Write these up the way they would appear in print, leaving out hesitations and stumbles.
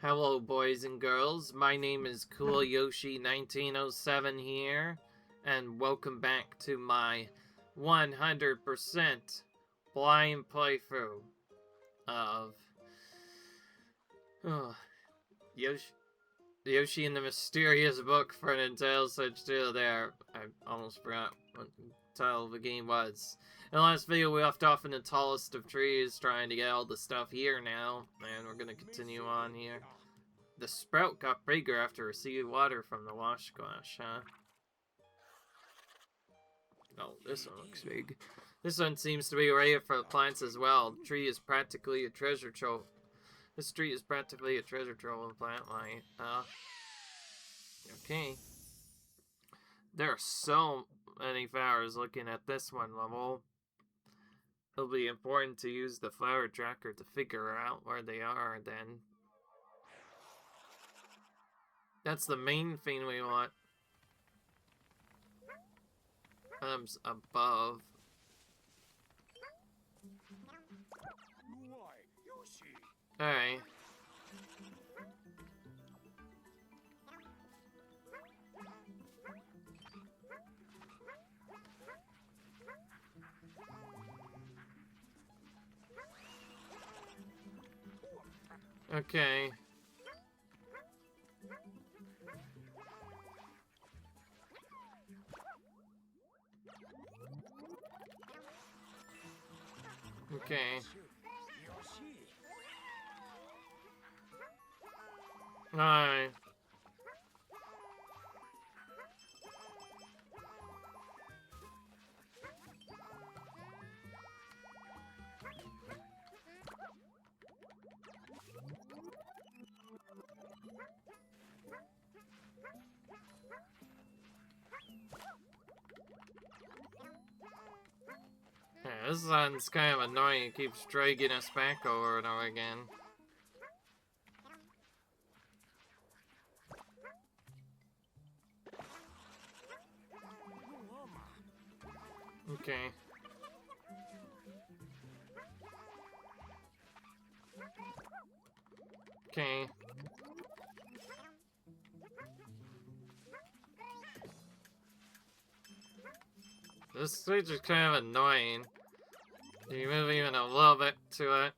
Hello, boys and girls. My name is Cool Yoshi 1907 here, and welcome back to my 100% blind playthrough of oh, Yoshi and the Mysterious Book for Nintendo Switch 2. There, I almost forgot what the title of the game was. In the last video, we left off in the tallest of trees, trying to get all the stuff here now, and we're gonna continue on here. The sprout got bigger after receiving water from the wash glass, huh? Oh, this one looks big. This one seems to be ready for the plants as well. The tree is practically a treasure trove. This tree is practically a treasure trove of plant life. Okay. There are so many flowers looking at this one level. It'll be important to use the flower tracker to figure out where they are then. That's the main thing we want. Above. Alright. Okay. Okay. Alright. Yeah, this one's kind of annoying. It keeps dragging us back over and over again. Okay. Okay. This stage is kind of annoying. You move even a little bit to it,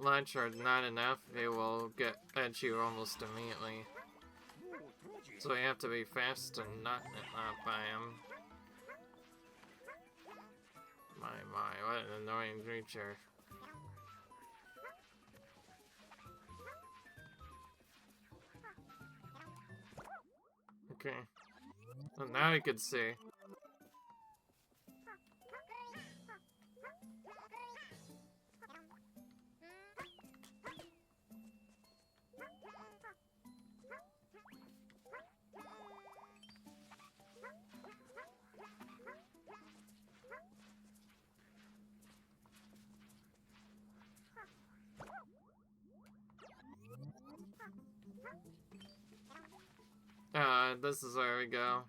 much or not enough, it will get at you almost immediately. So you have to be fast and not by him. My, what an annoying creature. Okay. Well, now you can see. This is where we go.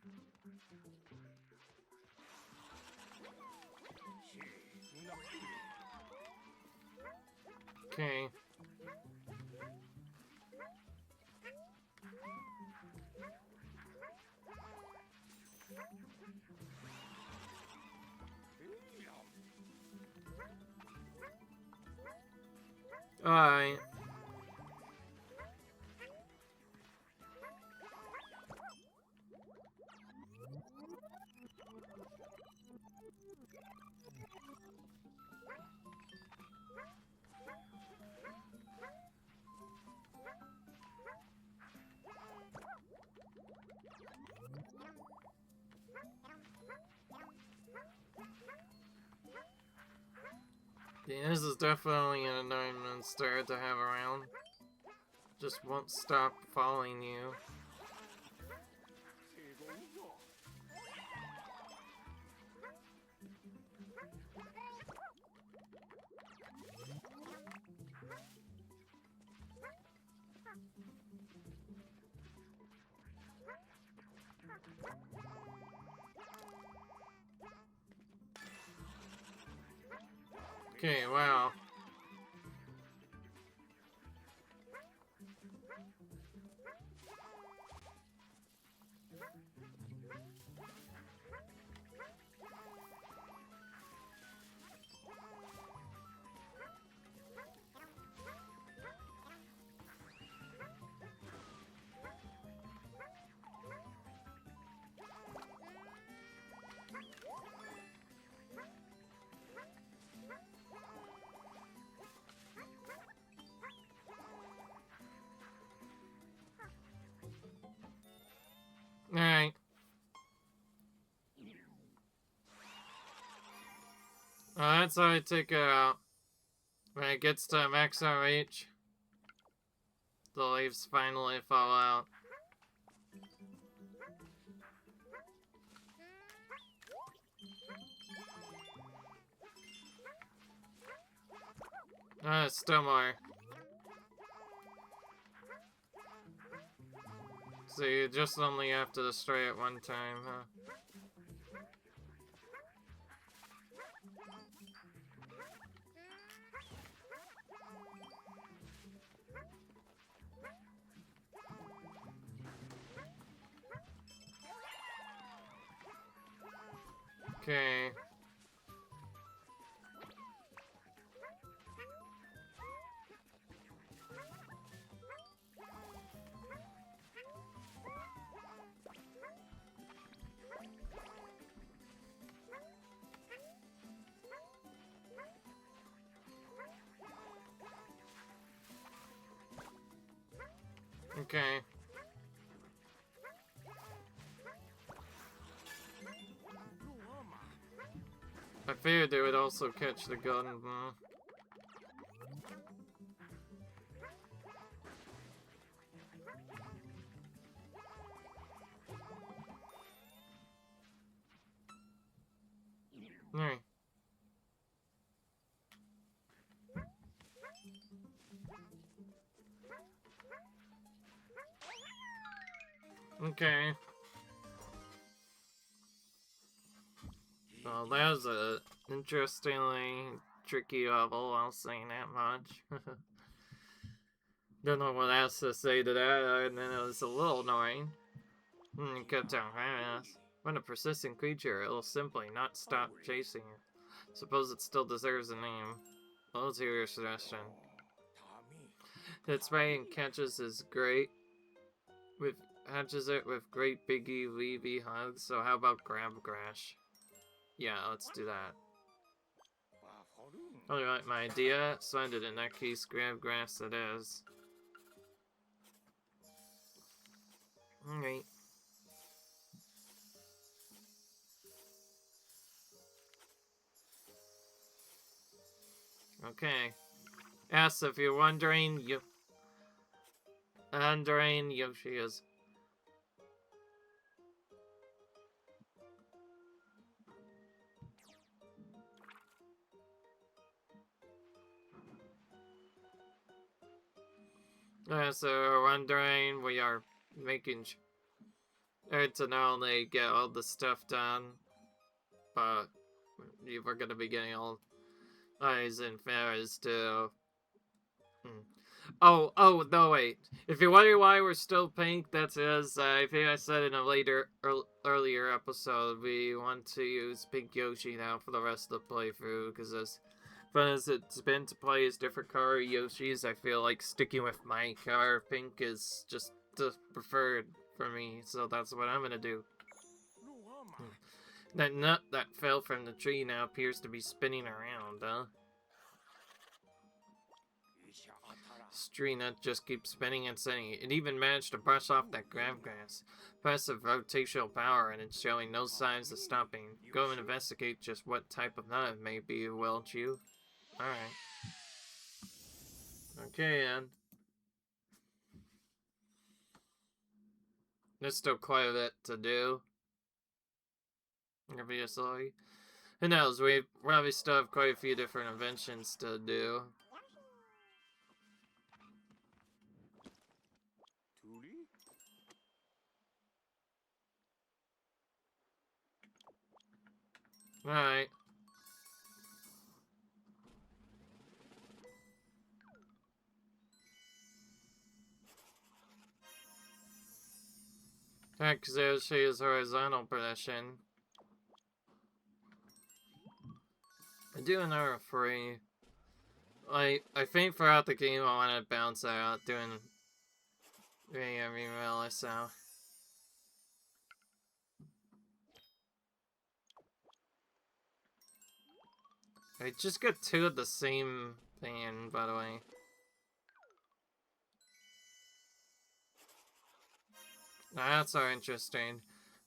Okay. Alright. Yeah, this is definitely an annoying monster to have around. Just won't stop following you. Okay, wow. Alright. That's how I take it out. When it gets to max reach, the leaves finally fall out. Still more. So you just only have to destroy it one time, huh? Okay. Okay. I figured they would also catch the gun. Alright. Okay. Well, that was a interestingly tricky level, I'll say that much. Don't know what else to say to that, and then it was a little annoying. It kept on fast. When a persistent creature, it'll simply not stop chasing you. Suppose it still deserves a name. Well, let's hear your suggestion. Its spray and catches is great. Hatches it with great biggie leafy hugs, so how about Grabgrash? Yeah, let's do that. Oh, you like my idea? Splendid, in that case, Grabgrass it is. Alright. Okay. Yes, if you're wondering, Yoshi is. So we're wondering, we are making sure to not only get all the stuff done, but we're gonna be getting all eyes and fairs too. Oh, no, wait. If you're wondering why we're still pink, that's as I think I said in a earlier episode, we want to use Pink Yoshi now for the rest of the playthrough, because as fun as it's been to play as different color Yoshis, I feel like sticking with my color pink is just the preferred for me, so that's what I'm gonna do. That nut that fell from the tree now appears to be spinning around, huh? Tree nut just keeps spinning and spinning. It even managed to brush off that Grabgrass. Passive rotational power, and it's showing no signs of stopping. Go and investigate just what type of nut it may be, won't you? Alright. Okay, then. There's still quite a bit to do. Obviously. Who knows, we probably still have quite a few different inventions to do. Alright. Hex Yoshi's horizontal position. I do another free. Like, I think throughout the game I want to bounce out doing every melee, so. I just got two of the same thing, by the way. That's so interesting.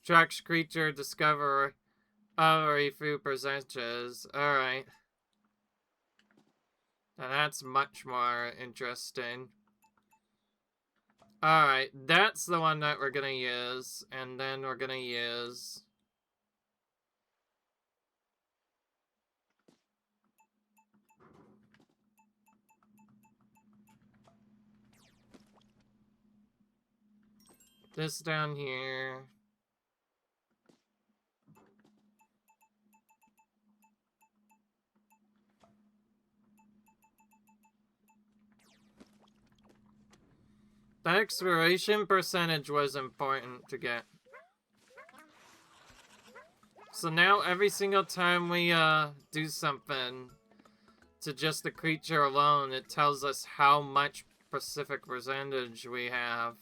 Tracks creature discovery through percentages. Alright. Now that's much more interesting. Alright, that's the one that we're gonna use. And then we're gonna use... this down here. The exploration percentage was important to get. So now every single time we do something to just the creature alone, it tells us how much specific percentage we have.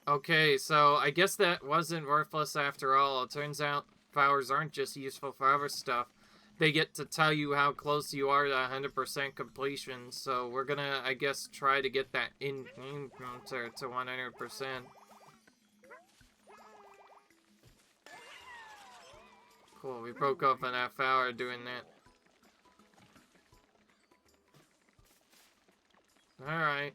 Okay, so I guess that wasn't worthless after all. It turns out powers aren't just useful for other stuff. They get to tell you how close you are to 100% completion, so we're gonna, I guess, try to get that in to 100%. Cool, we broke up an half hour doing that. Alright.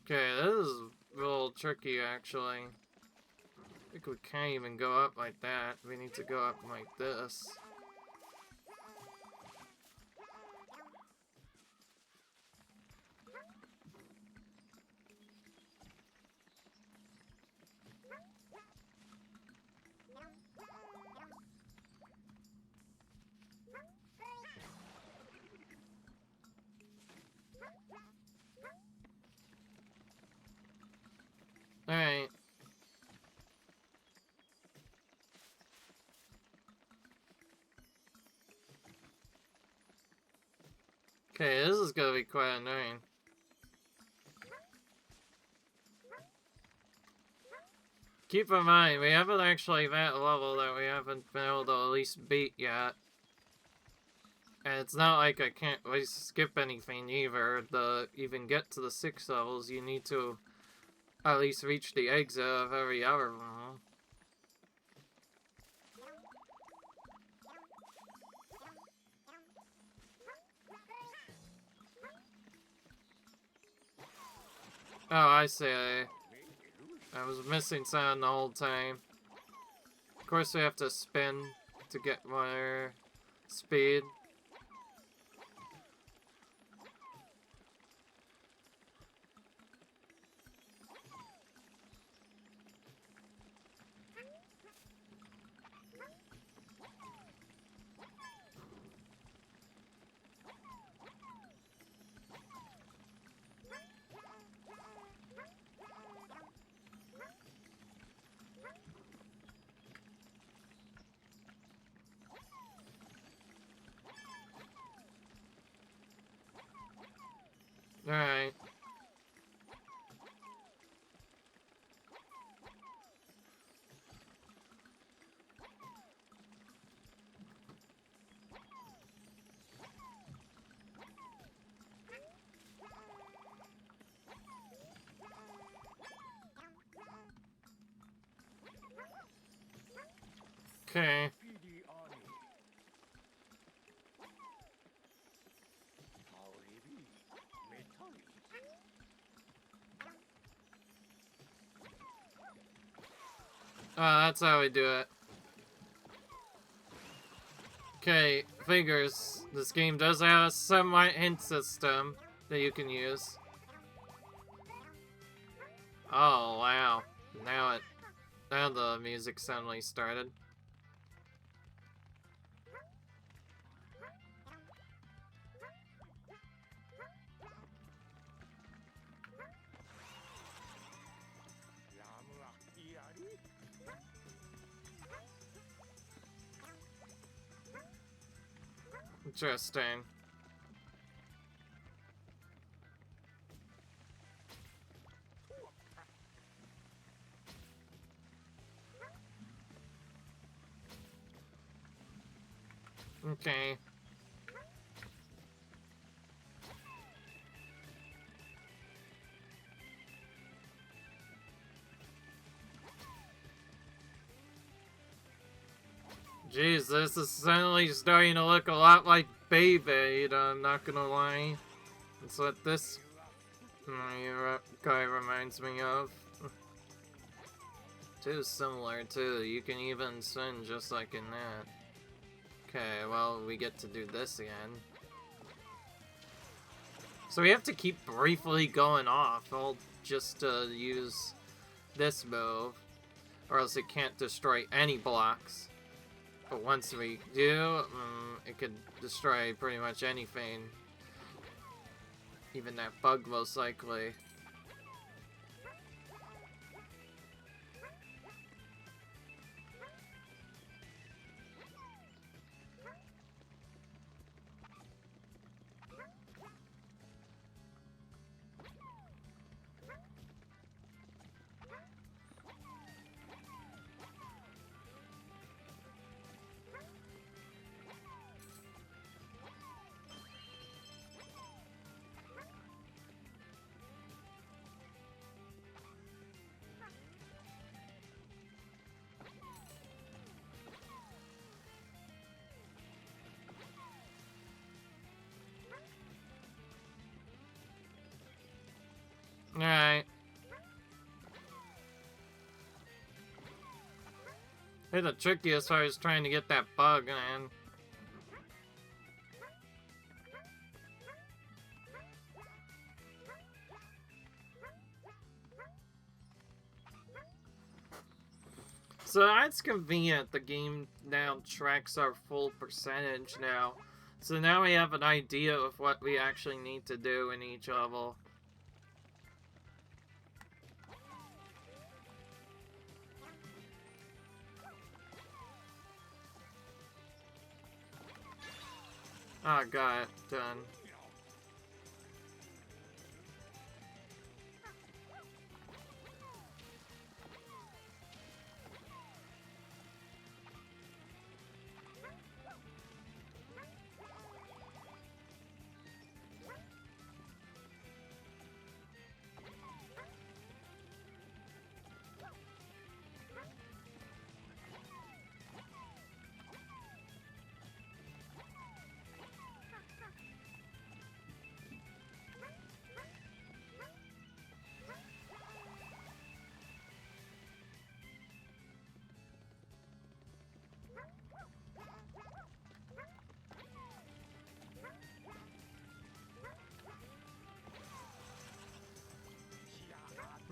Okay, this is a little tricky, actually. I think we can't even go up like that. We need to go up like this. Alright. Okay, this is gonna be quite annoying. Keep in mind, we haven't actually that level that we haven't been able to at least beat yet. And it's not like I can't really skip anything either. To even get to the 6 levels, you need to at least reach the exit of every other one. Oh, I see. I was missing sound the whole time. Of course, we have to spin to get more speed. Alright. Okay. Oh, that's how we do it. Okay, figures. This game does have a somewhat hint system that you can use. Oh, wow. Now the music suddenly started. Interesting. Okay. Jeez, this is suddenly starting to look a lot like Beyblade, I'm not gonna lie. That's what this guy reminds me of. Too similar, too. You can even spin just like in that. Okay, well, we get to do this again. So we have to keep briefly going off, all just to use this move, or else it can't destroy any blocks. But once we do, it could destroy pretty much anything. Even that bug, most likely. Alright. Hey, the trickiest part is trying to get that bug, man. So that's convenient. The game now tracks our full percentage now. So now we have an idea of what we actually need to do in each level. Oh, got it. Done.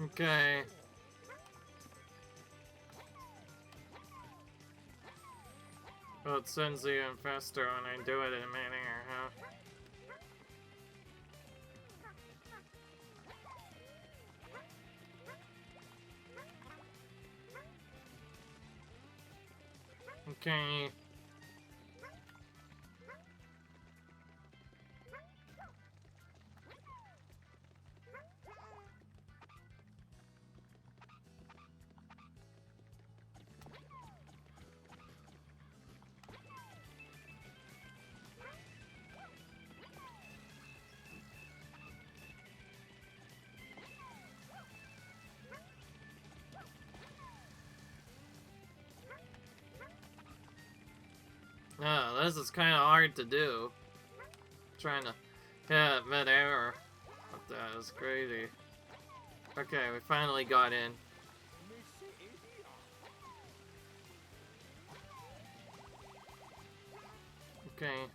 Okay. Well, it sends even faster when I do it in midair, huh? Okay. Oh, this is kind of hard to do. Trying to hit mid-air. What the is crazy. Okay, we finally got in. Okay.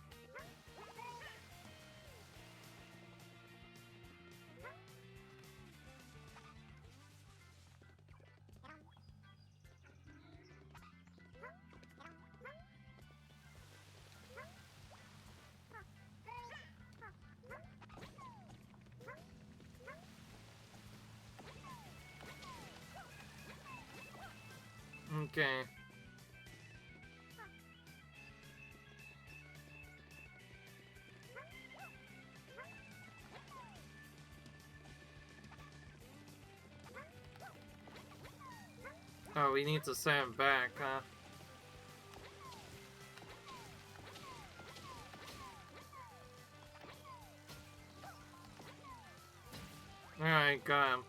Okay. Oh, we need to send him back, huh? Alright, got him.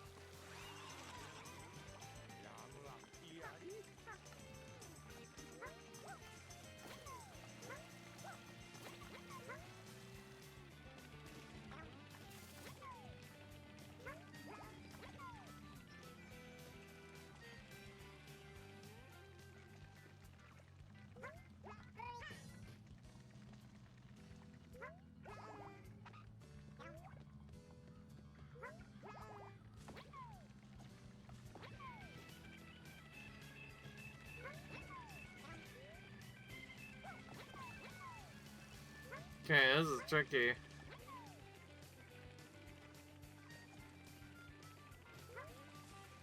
Okay, this is tricky.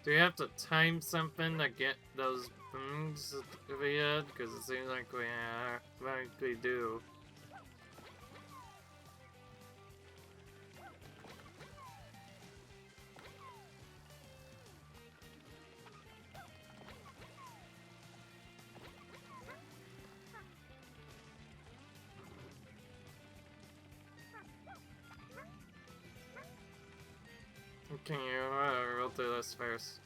Do you have to time something to get those things we had? Because it seems like we do. Can you, we'll do this first.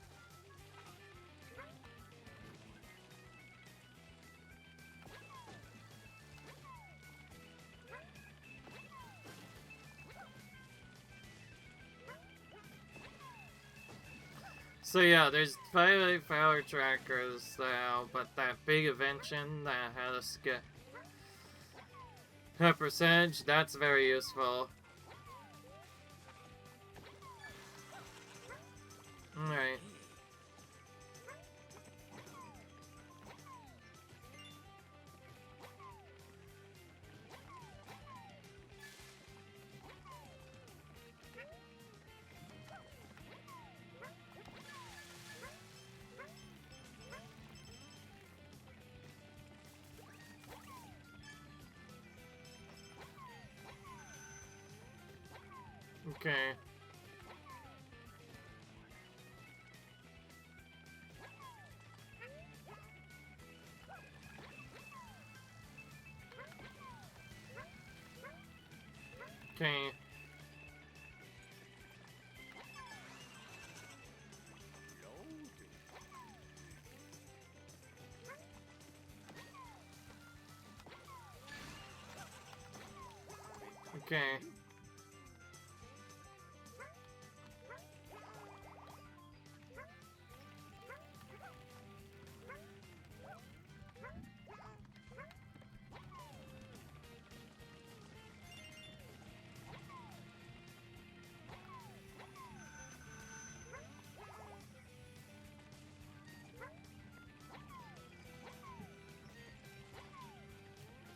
So yeah, there's 5 power trackers now, but that big invention that had us get a percentage, that's very useful. Alright. Okay. Okay. Okay.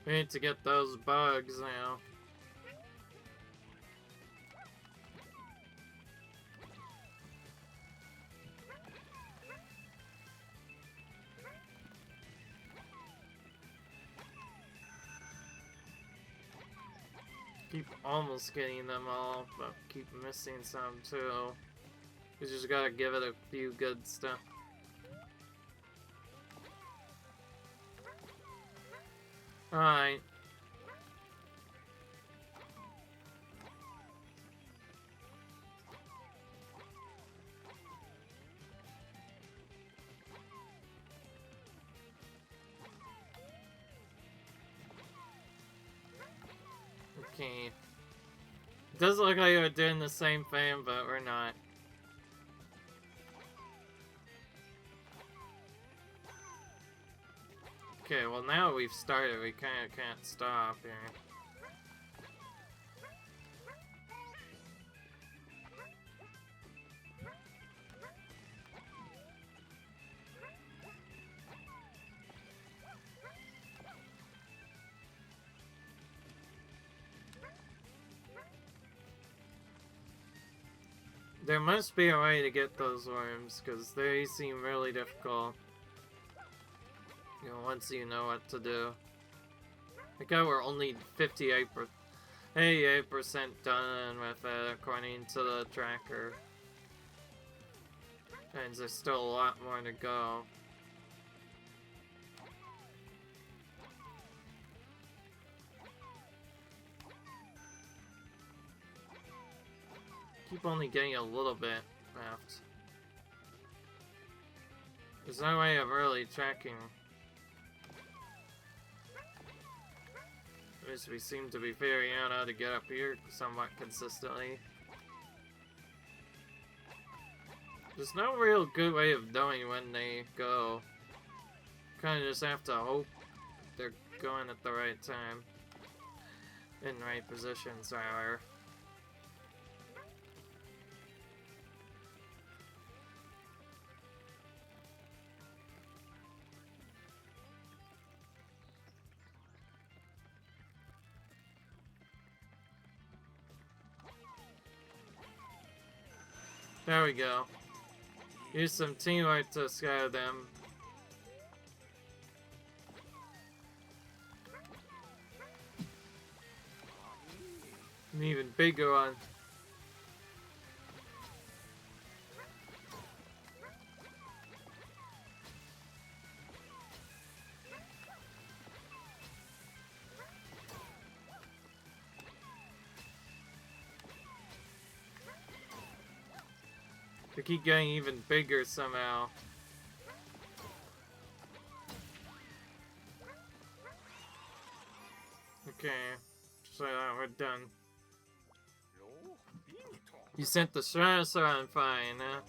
We need to get those bugs now. Keep almost getting them all, but keep missing some too. We just gotta give it a few good stuff. Alright. Okay. It does look like we're doing the same thing, but we're not. Okay, well now we've started, we kinda can't stop here. There must be a way to get those worms, because they seem really difficult. You know, once you know what to do. I think we're only 88% done with it, according to the tracker. And there's still a lot more to go. Keep only getting a little bit left. There's no way of really tracking. At least we seem to be figuring out how to get up here somewhat consistently. There's no real good way of knowing when they go. Kinda just have to hope they're going at the right time. In the right positions, however. There we go. Use some teamwork to scatter them. An even bigger one. They keep getting even bigger somehow. Okay, so we're done. You sent the stressor on fine, huh?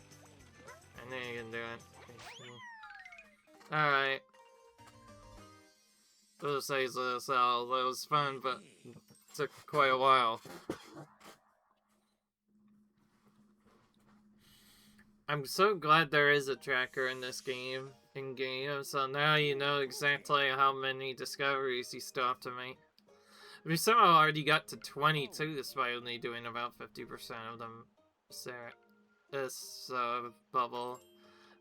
I know you can do it. Alright. Those says this all. That was fun, but it took quite a while. I'm so glad there is a tracker in this game, so now you know exactly how many discoveries you still have to make. We somehow already got to 22 despite only doing about 50% of them. This bubble.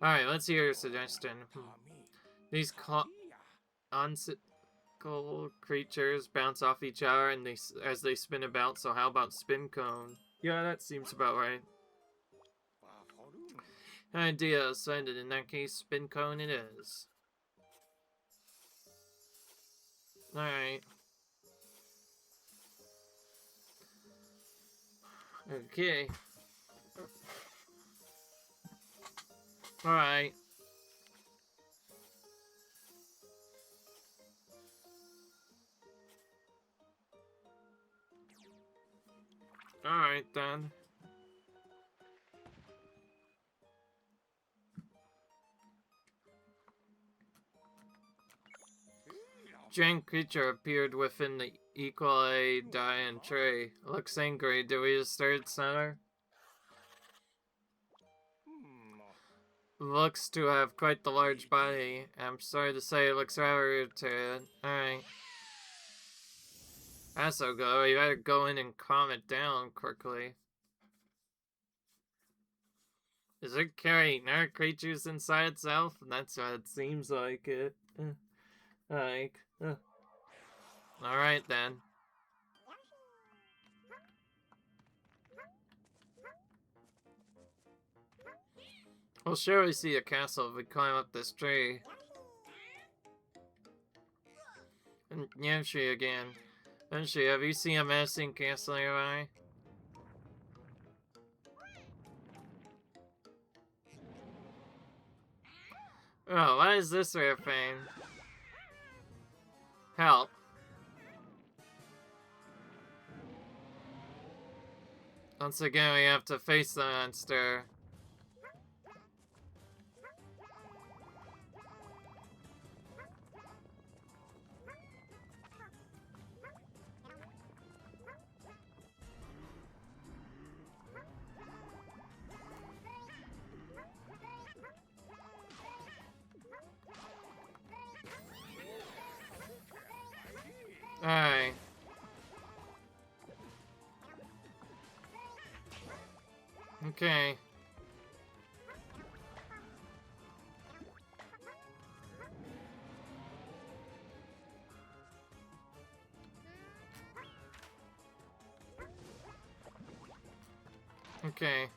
Alright, let's hear your suggestion. These onsicle creatures bounce off each other and as they spin about, so how about spin cone? Yeah, that seems about right. Idea ascended. In that case, spin cone it is. Alright. Okay. Alright. Alright then. Giant creature appeared within the equal die and tray. Looks angry. Do we just start center? Looks to have quite the large body. I'm sorry to say it looks rather irritated. Alright. That's so good. You better go in and calm it down quickly. Is it carrying other creatures inside itself? That's what it seems like it. Alright then. We'll surely see a castle if we climb up this tree. And Yoshi again. Yoshi, have you seen a menacing castle nearby? Oh, what is this rare thing? Help. Once again, we have to face the monster. Alright. Okay. Okay.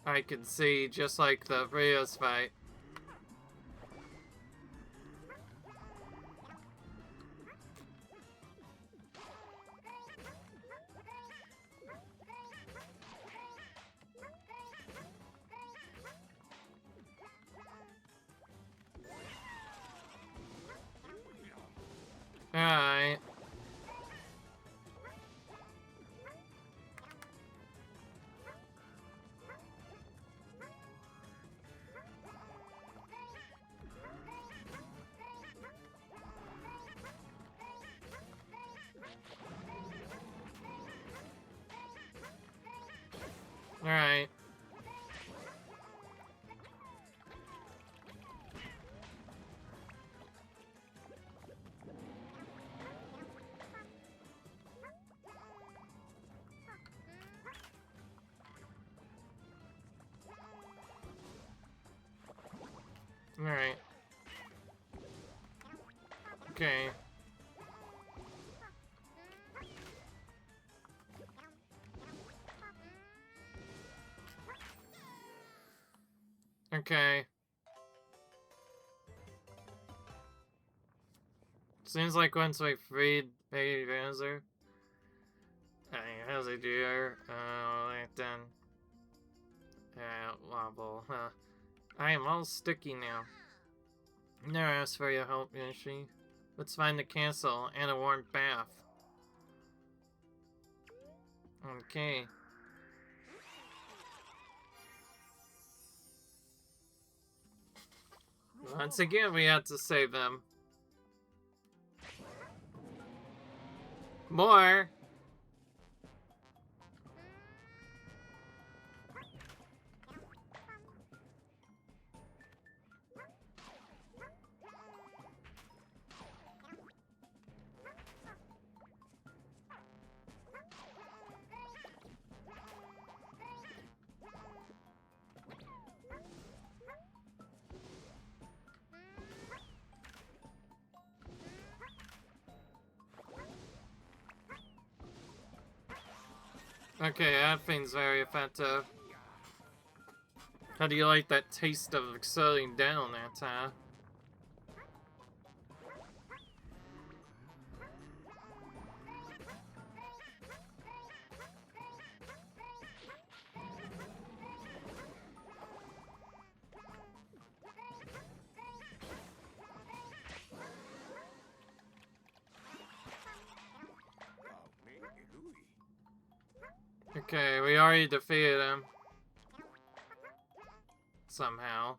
I can see, just like the previous fight. Alright. Alright. Alright. Okay. Okay. Seems like once we freed Baby Bowser, how's it do? Then, wobble, huh? I am all sticky now. Never asked for your help, Yoshi. Let's find the castle and a warm bath. Okay. Once again, we had to save them. More! Okay, that thing's very effective. How do you like that taste of accelerating down that time? Okay, we already defeated him. Somehow.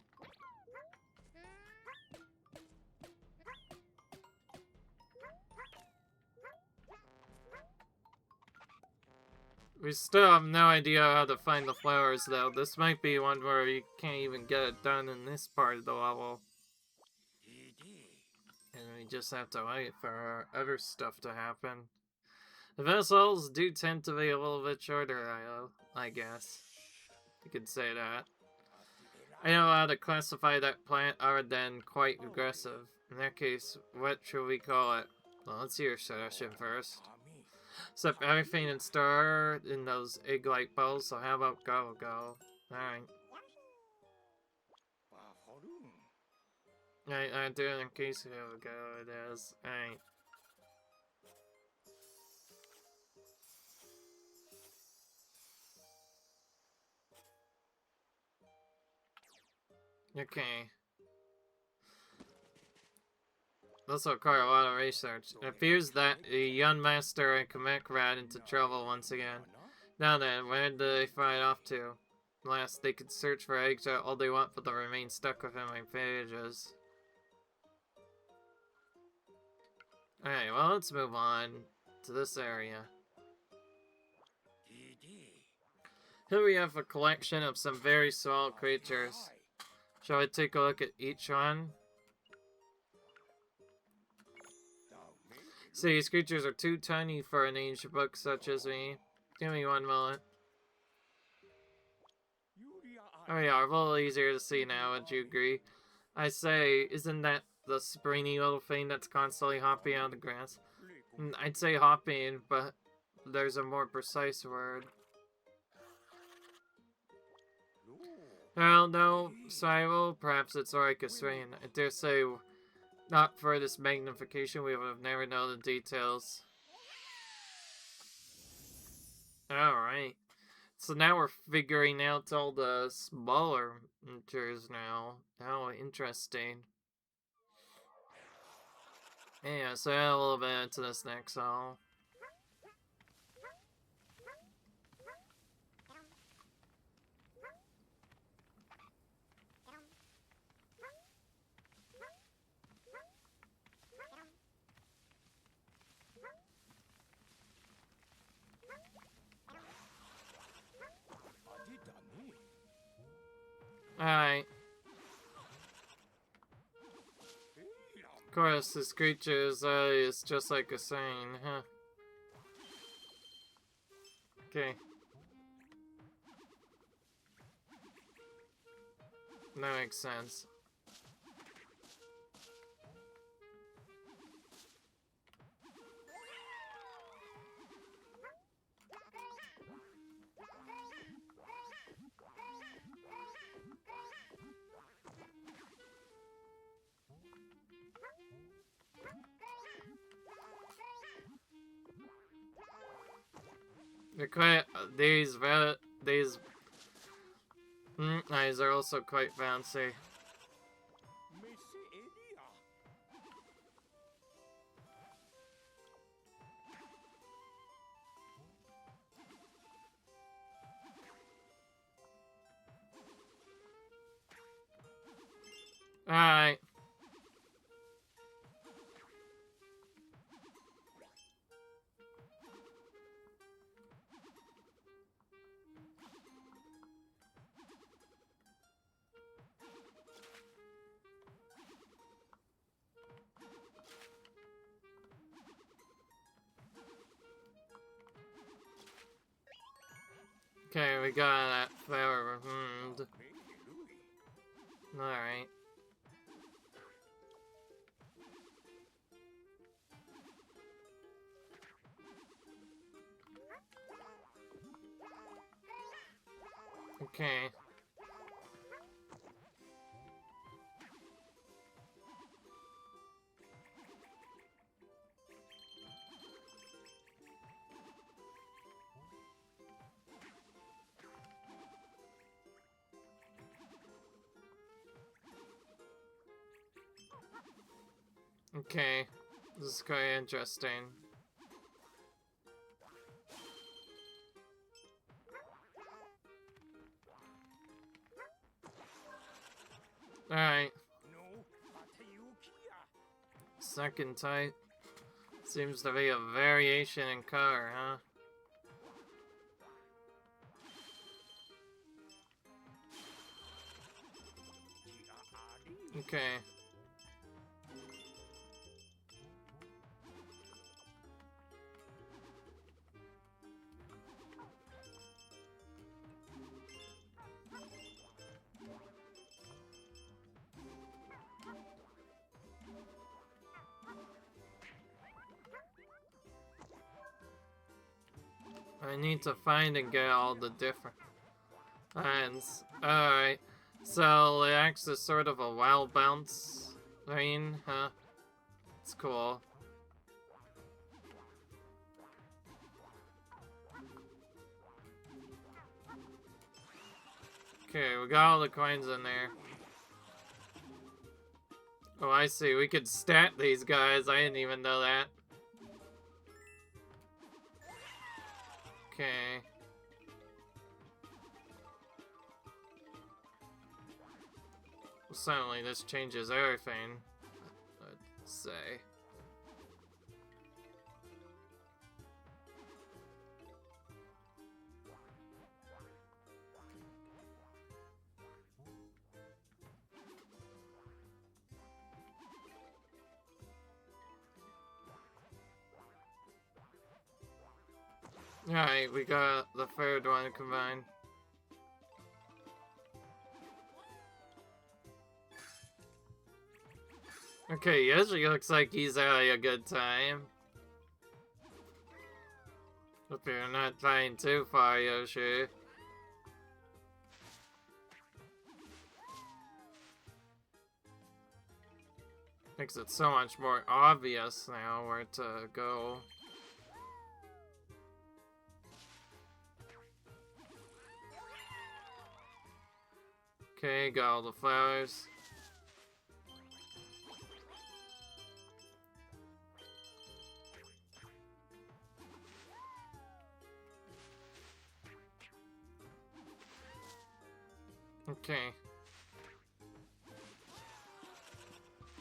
We still have no idea how to find the flowers, though. This might be one where you can't even get it done in this part of the level. And we just have to wait for our other stuff to happen. The vessels do tend to be a little bit shorter, I guess. You could say that. I don't know how to classify that plant other than quite aggressive. In that case, what should we call it? Well, let's hear your suggestion first. Except everything in store in those egg-like balls, so how about go? Alright. I do it in case you go, it is. Alright. Okay. This will require a lot of research. It appears that the young master and Kamek ran into trouble once again. Now then, where did they fly off to? Last, they could search for eggs all they want, but they'll remain stuck within my pages. Alright, well, let's move on to this area. Here we have a collection of some very small creatures. Shall I take a look at each one? See, these creatures are too tiny for an ancient book such as me. Give me one moment. Oh yeah, a little easier to see now, would you agree? I say, isn't that the springy little thing that's constantly hopping on the grass? I'd say hopping, but there's a more precise word. Well, no, Cyril, perhaps it's like a strain. I dare say, not for this magnification, we would have never known the details. Alright. So now we're figuring out all the smaller creatures now. How interesting. Yeah, so add a little bit into this next song. Alright. Of course, this creature is just like a saying, huh? Okay. That makes sense. They're quite, these are also quite fancy. Alright. Okay, we got that flower. Alright. Okay. Okay. This is quite interesting. Alright. Second type. Seems to be a variation in color, huh? Okay. I need to find and get all the different hands. Alright. So it acts as sort of a wild bounce thing, huh? It's cool. Okay, we got all the coins in there. Oh, I see. We could stat these guys. I didn't even know that. Okay. Well, suddenly this changes everything, I'd say. Alright, we got the third one combined. Okay, Yoshi looks like he's having a good time. Hope you're not flying too far, Yoshi. Makes it so much more obvious now where to go. Okay, got all the flowers. Okay.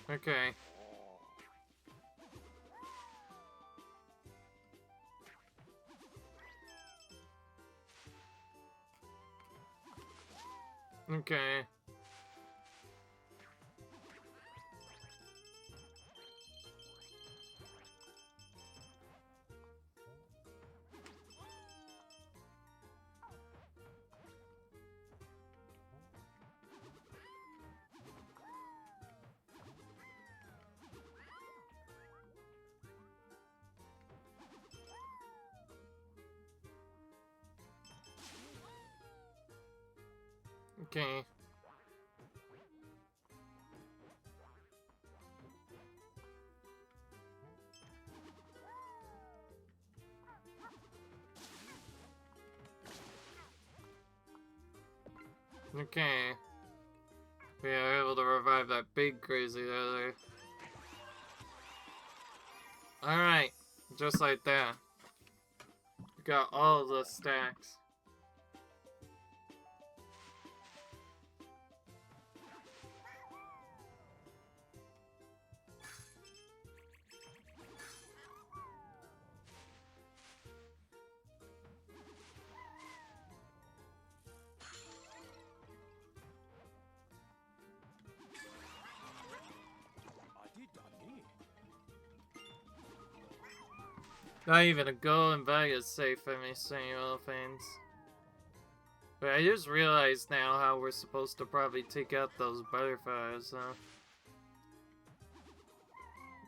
Okay. Okay. Okay. Okay. We are able to revive that big crazy there. Alright. Just like that. We got all the stacks. Not even a golden bag is safe for me, saying all things. But I just realized now how we're supposed to probably take out those butterflies, huh?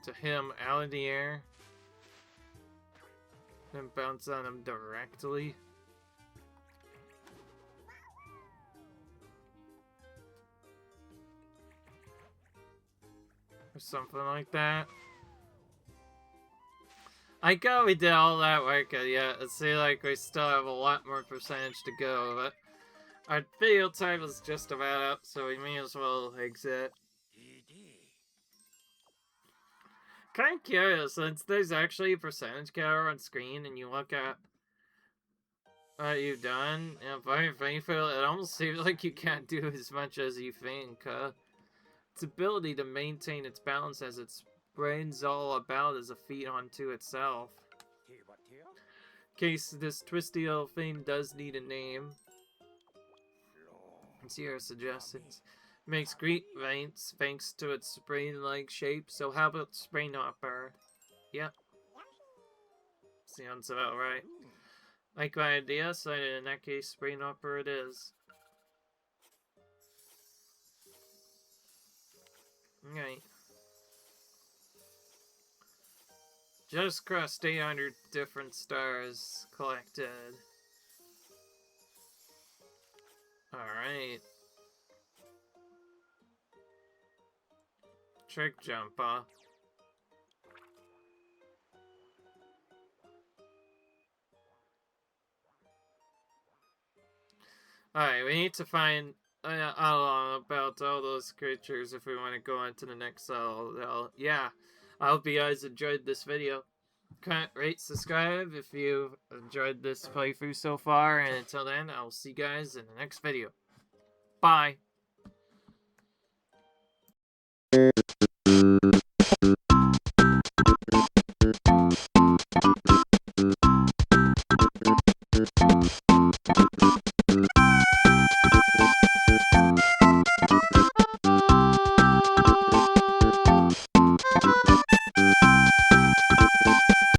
To hit them out of the air. Then bounce on them directly. Or something like that. I got we did all that work yet. It seems like we still have a lot more percentage to go, but our video time is just about up, so we may as well exit. Kind of curious, since there's actually a percentage counter on screen and you look at what you've done, and very painful, it almost seems like you can't do as much as you think. Its ability to maintain its balance as its brain's all about is a feat unto itself. In case this twisty little thing does need a name. Let's see our suggestions. Makes great ranks thanks to its spring-like shape, so how about Spring Hopper? Yep. Sounds about right. Like my idea, so in that case, Spring Hopper it is. Right. Just crossed 800 different stars collected. Alright. Trick jump, huh? Alright, we need to find out about all those creatures if we want to go on to the next level. Yeah, I hope you guys enjoyed this video. Comment, rate, subscribe if you enjoyed this playthrough so far, and until then, I'll see you guys in the next video. Bye!